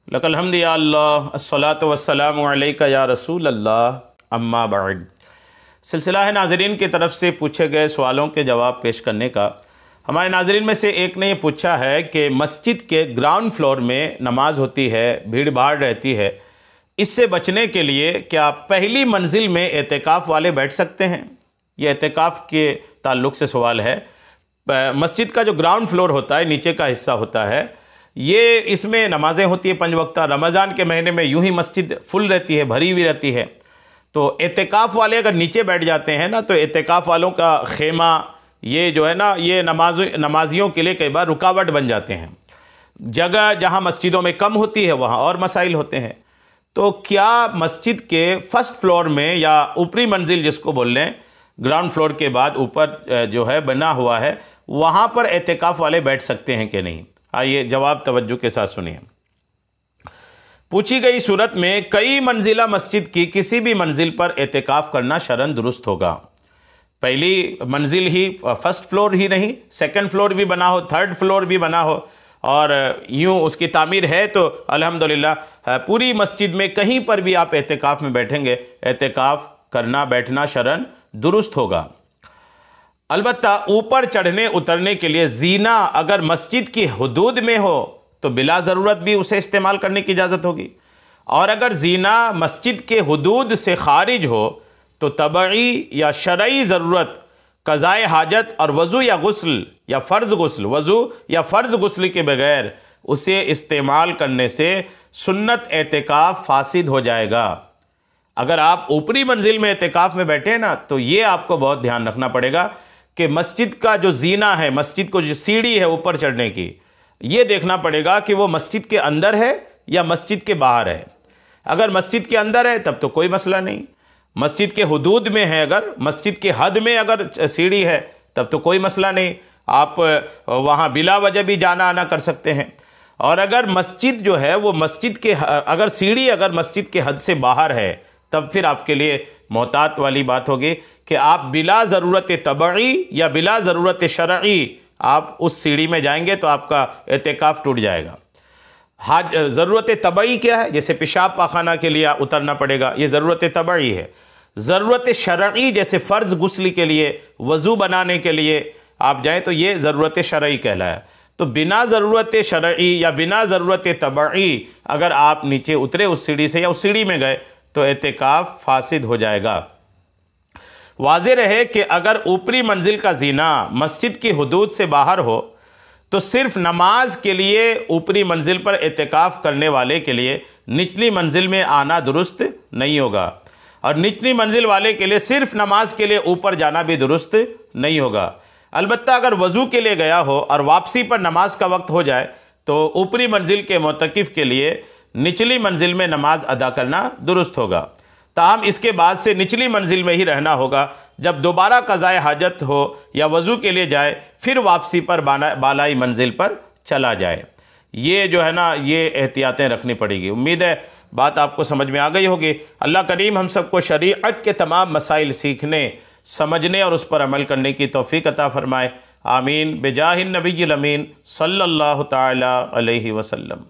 लकल हम्द या अल्लाह अस्सलातु वस्सलामु अलैका या रसूल अल्लाह अम्मा बाद। सिलसिला है नाज़रीन की तरफ से पूछे गए सवालों के जवाब पेश करने का। हमारे नाज़रीन में से एक ने ये पूछा है कि मस्जिद के ग्राउंड फ्लोर में नमाज होती है, भीड़ भाड़ रहती है, इससे बचने के लिए क्या पहली मंजिल में एतिकाफ़ वाले बैठ सकते हैं? ये एतिकाफ़ के ताल्लुक़ से सवाल है। मस्जिद का जो ग्राउंड फ्लोर होता है, नीचे का हिस्सा होता है, ये इसमें नमाज़ें होती है 5 वक्ता। रमज़ान के महीने में यूं ही मस्जिद फुल रहती है, भरी हुई रहती है। तो एतिकाफ़ वाले अगर नीचे बैठ जाते हैं ना, तो एतिकाफ़ वालों का खेमा ये जो है ना, ये नमाजियों के लिए कई बार रुकावट बन जाते हैं। जगह जहाँ मस्जिदों में कम होती है वहाँ और मसाइल होते हैं। तो क्या मस्जिद के फर्स्ट फ्लोर में या ऊपरी मंजिल जिसको बोल लें, ग्राउंड फ्लोर के बाद ऊपर जो है बना हुआ है, वहाँ पर एतिकाफ़ वाले बैठ सकते हैं कि नहीं? आइए जवाब तवज्जो के साथ सुनिए। पूछी गई सूरत में कई मंजिला मस्जिद की किसी भी मंजिल पर एतिकाफ़ करना शरन दुरुस्त होगा। पहली मंजिल ही फर्स्ट फ्लोर ही नहीं, सेकंड फ्लोर भी बना हो, थर्ड फ्लोर भी बना हो और यूँ उसकी तामीर है तो अल्हम्दुलिल्लाह पूरी मस्जिद में कहीं पर भी आप एतिकाफ़ में बैठेंगे, एतिकाफ़ करना बैठना शरन दुरुस्त होगा। अलबत्ता ऊपर चढ़ने उतरने के लिए ज़ीना अगर मस्जिद की हुदूद में हो तो बिला ज़रूरत भी उसे इस्तेमाल करने की इजाज़त होगी, और अगर ज़ीना मस्जिद के हुदूद से खारिज हो तो तबई या शरई ज़रूरत, क़ज़ाए हाजत और वज़ू या गुस्ल या फ़र्ज़ गुस्ल, वज़ू या फ़र्ज़ गुस्ल के बग़ैर उसे इस्तेमाल करने से सुन्नत एतिकाफ़ फ़ासिद हो जाएगा। अगर आप ऊपरी मंजिल में एतिकाफ़ में बैठे ना, तो ये आपको बहुत ध्यान रखना पड़ेगा कि मस्जिद का जो ज़ीना है, मस्जिद को जो सीढ़ी है ऊपर चढ़ने की, ये देखना पड़ेगा कि वो मस्जिद के अंदर है या मस्जिद के बाहर है। अगर मस्जिद के अंदर है तब तो कोई मसला नहीं, मस्जिद के हुदूद में है, अगर मस्जिद के हद में अगर सीढ़ी है तब तो कोई मसला नहीं, आप वहाँ बिला वजह भी जाना आना कर सकते हैं। और अगर मस्जिद जो है वो मस्जिद के अगर सीढ़ी अगर मस्जिद के हद से बाहर है, तब फिर आपके लिए मोहतात वाली बात होगी कि आप बिला ज़रूरत तबई या बिला ज़रूरत शरई आप उस सीढ़ी में जाएंगे तो आपका एतिकाफ़ टूट जाएगा। ज़रूरत तबई क्या है? जैसे पेशाब पाखाना के लिए उतरना पड़ेगा, ये ज़रूरत तबई है। ज़रूरत शरई जैसे फ़र्ज़ गुस्ल के लिए, वज़ू बनाने के लिए आप जाएँ तो ये ज़रूरत शरई कहलाया। तो बिना ज़रूरत शरई या बिना ज़रूरत तबई अगर आप नीचे उतरे उस सीढ़ी से या उस सीढ़ी में गए तो एतिकाफ़ फ़ासिद हो जाएगा। वाज़ेह रहे कि अगर ऊपरी मंजिल का ज़ीना मस्जिद की हुदूद से बाहर हो तो सिर्फ़ नमाज के लिए ऊपरी मंजिल पर एतिकाफ़ करने वाले के लिए निचली मंजिल में आना दुरुस्त नहीं होगा, और निचली मंजिल वाले के लिए सिर्फ़ नमाज के लिए ऊपर जाना भी दुरुस्त नहीं होगा। अलबत्ता अगर वज़ू के लिए गया हो और वापसी पर नमाज का वक्त हो जाए तो ऊपरी मंजिल के मोतकिफ़ के लिए निचली मंजिल में नमाज अदा करना दुरुस्त होगा। ताहम इसके बाद से निचली मंजिल में ही रहना होगा। जब दोबारा क़ज़ाए हाजत हो या वज़ू के लिए जाए फिर वापसी पर बालाई मंजिल पर चला जाए। ये जो है ना, ये एहतियातें रखनी पड़ेगी। उम्मीद है बात आपको समझ में आ गई होगी। अल्लाह करीम हम सबको शरीअत के तमाम मसाइल सीखने, समझने और उस पर अमल करने की तौफ़ीक़ अता फ़रमाए। आमीन। बिजाहिन नबील अमीन सल्लल्लाहु तआला अलैहि वसल्लम।